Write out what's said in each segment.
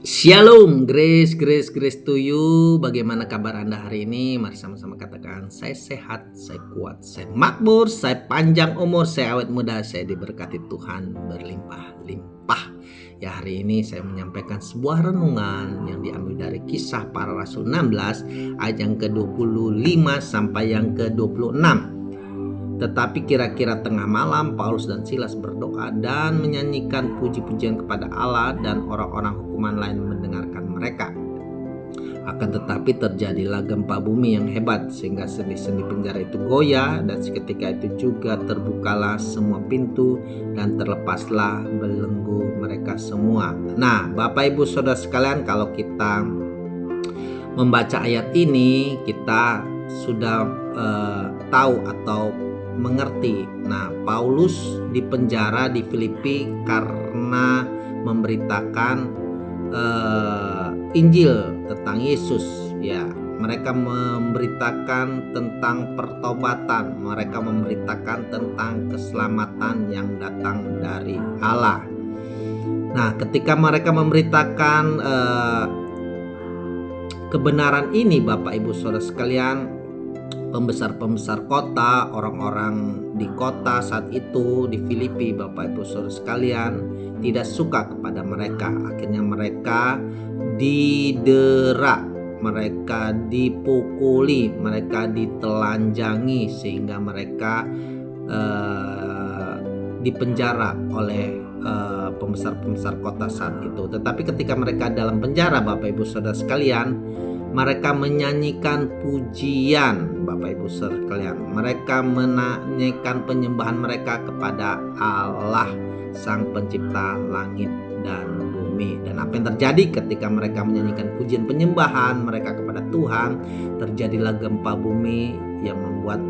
Shalom, grace to you. Bagaimana kabar Anda hari ini? Mari sama-sama katakan, saya sehat, saya kuat, saya makmur, saya panjang umur, saya awet muda, saya diberkati Tuhan berlimpah-limpah. Ya, hari ini saya menyampaikan sebuah renungan yang diambil dari Kisah Para Rasul 16 ayat yang ke-25 sampai yang ke-26. Tetapi kira-kira tengah malam, Paulus dan Silas berdoa dan menyanyikan puji-pujian kepada Allah, dan orang-orang hukuman lain mendengarkan mereka. Akan tetapi terjadilah gempa bumi yang hebat, sehingga sendi-sendi penjara itu goyah, dan seketika itu juga terbukalah semua pintu dan terlepaslah belenggu mereka semua. Nah, Bapak Ibu Saudara sekalian, kalau kita membaca ayat ini, kita sudah tahu atau mengerti. Nah, Paulus dipenjara di Filipi karena memberitakan Injil tentang Yesus. Ya, mereka memberitakan tentang pertobatan, mereka memberitakan tentang keselamatan yang datang dari Allah. Nah, ketika mereka memberitakan kebenaran ini, Bapak Ibu Saudara sekalian, pembesar-pembesar kota, orang-orang di kota saat itu di Filipi, Bapak Ibu Saudara sekalian, tidak suka kepada mereka. Akhirnya mereka didera, mereka dipukuli, mereka ditelanjangi, sehingga mereka dipenjara oleh pembesar-pembesar kota saat itu. Tetapi ketika mereka dalam penjara, Bapak Ibu Saudara sekalian, mereka menyanyikan pujian, Bapak Ibu Saudara sekalian. Mereka menyanyikan penyembahan mereka kepada Allah, Sang Pencipta langit dan bumi. Dan apa yang terjadi ketika mereka menyanyikan pujian penyembahan mereka kepada Tuhan? Terjadilah gempa bumi yang membuat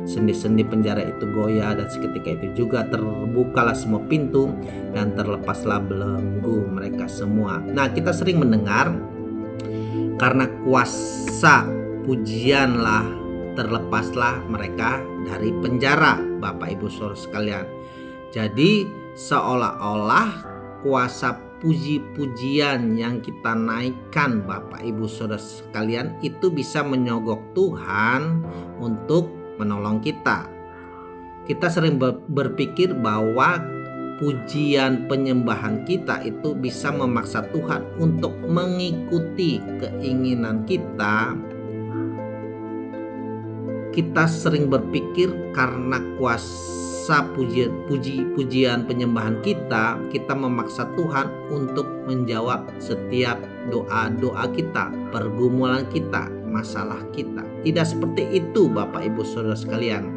sendi-sendi penjara itu goyah, dan seketika itu juga terbukalah semua pintu dan terlepaslah belenggu mereka semua. Nah, kita sering mendengar, karena kuasa pujianlah terlepaslah mereka dari penjara, Bapak Ibu Saudara sekalian. Jadi seolah-olah kuasa puji-pujian yang kita naikkan, Bapak Ibu Saudara sekalian, itu bisa menyogok Tuhan untuk menolong kita. Kita sering berpikir bahwa pujian penyembahan kita itu bisa memaksa Tuhan untuk mengikuti keinginan kita. Kita sering berpikir karena kuasa pujian penyembahan kita memaksa Tuhan untuk menjawab setiap doa-doa kita, pergumulan kita, masalah kita. Tidak seperti itu, Bapak Ibu Saudara sekalian.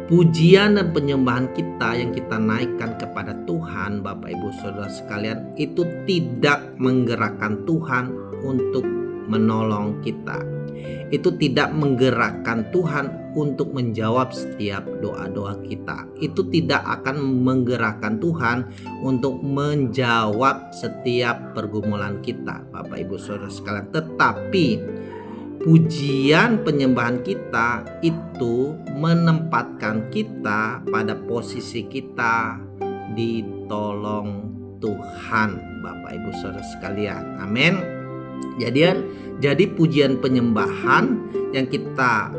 Pujian dan penyembahan kita yang kita naikkan kepada Tuhan, Bapak Ibu Saudara sekalian, itu tidak menggerakkan Tuhan untuk menolong kita. Itu tidak menggerakkan Tuhan untuk menjawab setiap doa-doa kita. Itu tidak akan menggerakkan Tuhan untuk menjawab setiap pergumulan kita, Bapak Ibu Saudara sekalian. Tetapi pujian penyembahan kita itu menempatkan kita pada posisi kita ditolong Tuhan, Bapak Ibu Saudara sekalian. Amin. Jadi pujian penyembahan yang kita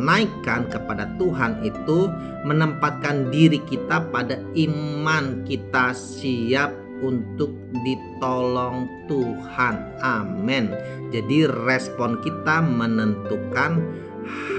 naikkan kepada Tuhan itu menempatkan diri kita pada iman kita siap untuk ditolong Tuhan. Amin. Jadi respon kita menentukan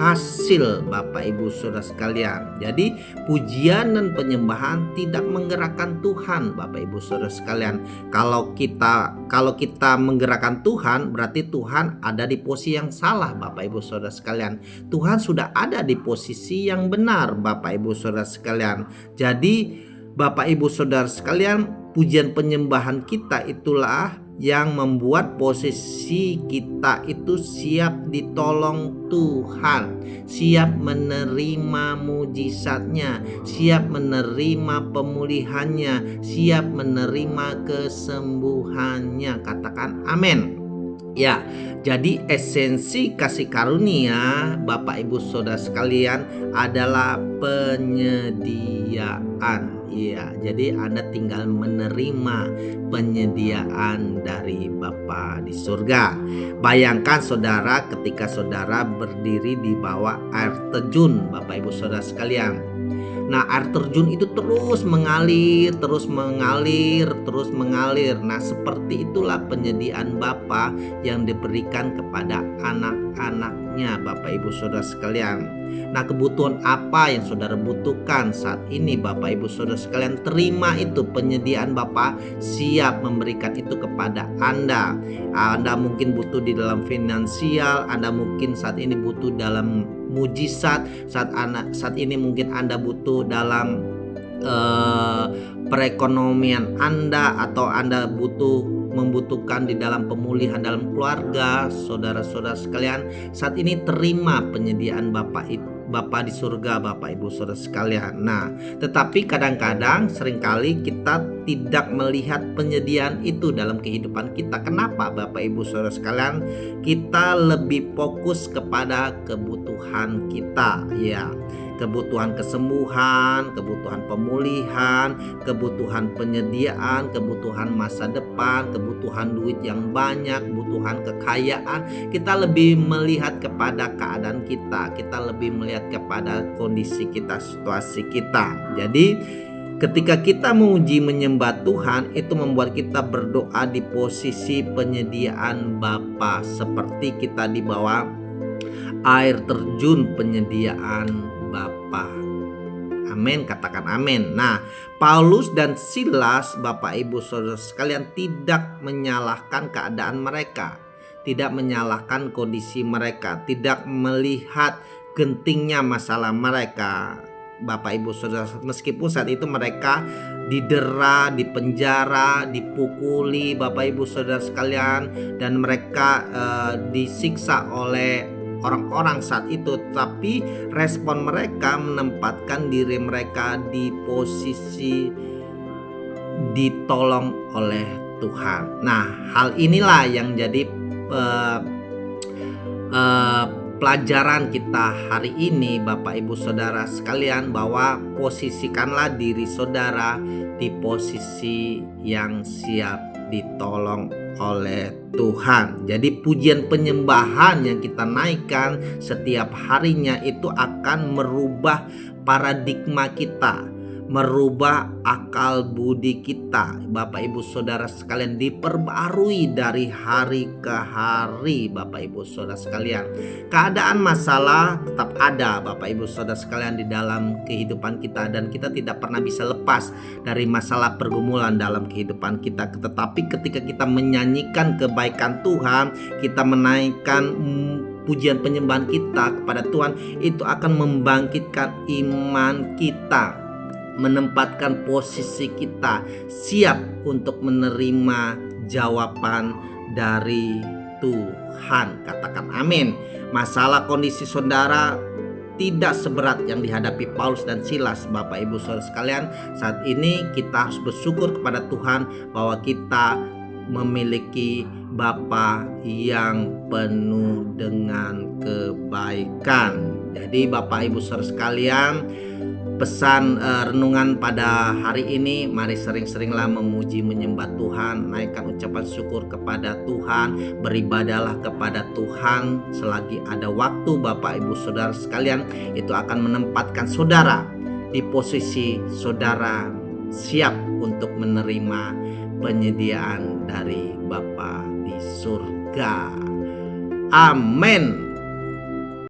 hasil, Bapak Ibu Saudara sekalian. Jadi pujian dan penyembahan tidak menggerakkan Tuhan, Bapak Ibu Saudara sekalian. Kalau kita menggerakkan Tuhan, berarti Tuhan ada di posisi yang salah, Bapak Ibu Saudara sekalian. Tuhan sudah ada di posisi yang benar, Bapak Ibu Saudara sekalian. Jadi Bapak Ibu Saudara sekalian, pujian penyembahan kita itulah yang membuat posisi kita itu siap ditolong Tuhan, siap menerima mujizatnya, siap menerima pemulihannya, siap menerima kesembuhannya. Katakan amin. Ya, jadi esensi kasih karunia, Bapak Ibu Saudara sekalian, adalah penyediaan. Iya, jadi Anda tinggal menerima penyediaan dari Bapa di surga. Bayangkan saudara ketika saudara berdiri di bawah air terjun, Bapak Ibu Saudara sekalian. Nah, air terjun itu terus mengalir, terus mengalir, terus mengalir. Nah, seperti itulah penyediaan Bapa yang diberikan kepada anak-anaknya, Bapak Ibu Saudara sekalian. Nah, kebutuhan apa yang saudara butuhkan saat ini, Bapak Ibu Saudara sekalian? Terima itu penyediaan Bapa, siap memberikan itu kepada Anda. Anda mungkin butuh di dalam finansial, Anda mungkin saat ini butuh dalam mujizat, saat ini mungkin Anda butuh dalam perekonomian Anda, atau Anda membutuhkan di dalam pemulihan dalam keluarga. Saudara-saudara sekalian, saat ini terima penyediaan Bapa di surga, Bapak Ibu Saudara sekalian. Nah, tetapi kadang-kadang seringkali kita tidak melihat penyediaan itu dalam kehidupan kita. Kenapa, Bapak Ibu Saudara sekalian? Kita lebih fokus kepada kebutuhan kita, ya. Kebutuhan kesembuhan, kebutuhan pemulihan, kebutuhan penyediaan, kebutuhan masa depan, kebutuhan duit yang banyak, kebutuhan kekayaan. Kita lebih melihat kepada keadaan kita, kita lebih melihat kepada kondisi kita, situasi kita. Jadi ketika kita memuji menyembah Tuhan, itu membuat kita berdoa di posisi penyediaan Bapa, seperti kita di bawah air terjun penyediaan Bapa. Amin, katakan amin. Nah, Paulus dan Silas, Bapak Ibu Saudara sekalian, tidak menyalahkan keadaan mereka, tidak menyalahkan kondisi mereka, tidak melihat gentingnya masalah mereka, Bapak Ibu Saudara. Meskipun saat itu mereka didera, dipenjara, dipukuli, Bapak Ibu Saudara sekalian, dan mereka disiksa oleh orang-orang saat itu, tapi respon mereka menempatkan diri mereka di posisi ditolong oleh Tuhan. Nah, hal inilah yang jadi pelajaran kita hari ini, Bapak Ibu Saudara sekalian, bahwa posisikanlah diri saudara di posisi yang siap ditolong oleh Tuhan. Jadi pujian penyembahan yang kita naikkan setiap harinya itu akan merubah paradigma kita, merubah akal budi kita, Bapak Ibu Saudara sekalian, diperbarui dari hari ke hari, Bapak Ibu Saudara sekalian. Keadaan masalah tetap ada, Bapak Ibu Saudara sekalian, di dalam kehidupan kita, dan kita tidak pernah bisa lepas dari masalah pergumulan dalam kehidupan kita. Tetapi ketika kita menyanyikan kebaikan Tuhan, kita menaikkan pujian penyembahan kita kepada Tuhan, itu akan membangkitkan iman kita, menempatkan posisi kita siap untuk menerima jawaban dari Tuhan. Katakan amin. Masalah kondisi saudara tidak seberat yang dihadapi Paulus dan Silas, Bapak Ibu Saudara sekalian. Saat ini kita harus bersyukur kepada Tuhan bahwa kita memiliki Bapa yang penuh dengan kebaikan. Jadi Bapak Ibu Saudara sekalian, pesan renungan pada hari ini, mari sering-seringlah memuji menyembah Tuhan, naikkan ucapan syukur kepada Tuhan, beribadahlah kepada Tuhan selagi ada waktu, Bapak Ibu Saudara sekalian. Itu akan menempatkan saudara di posisi saudara siap untuk menerima penyediaan dari Bapa di surga. Amin.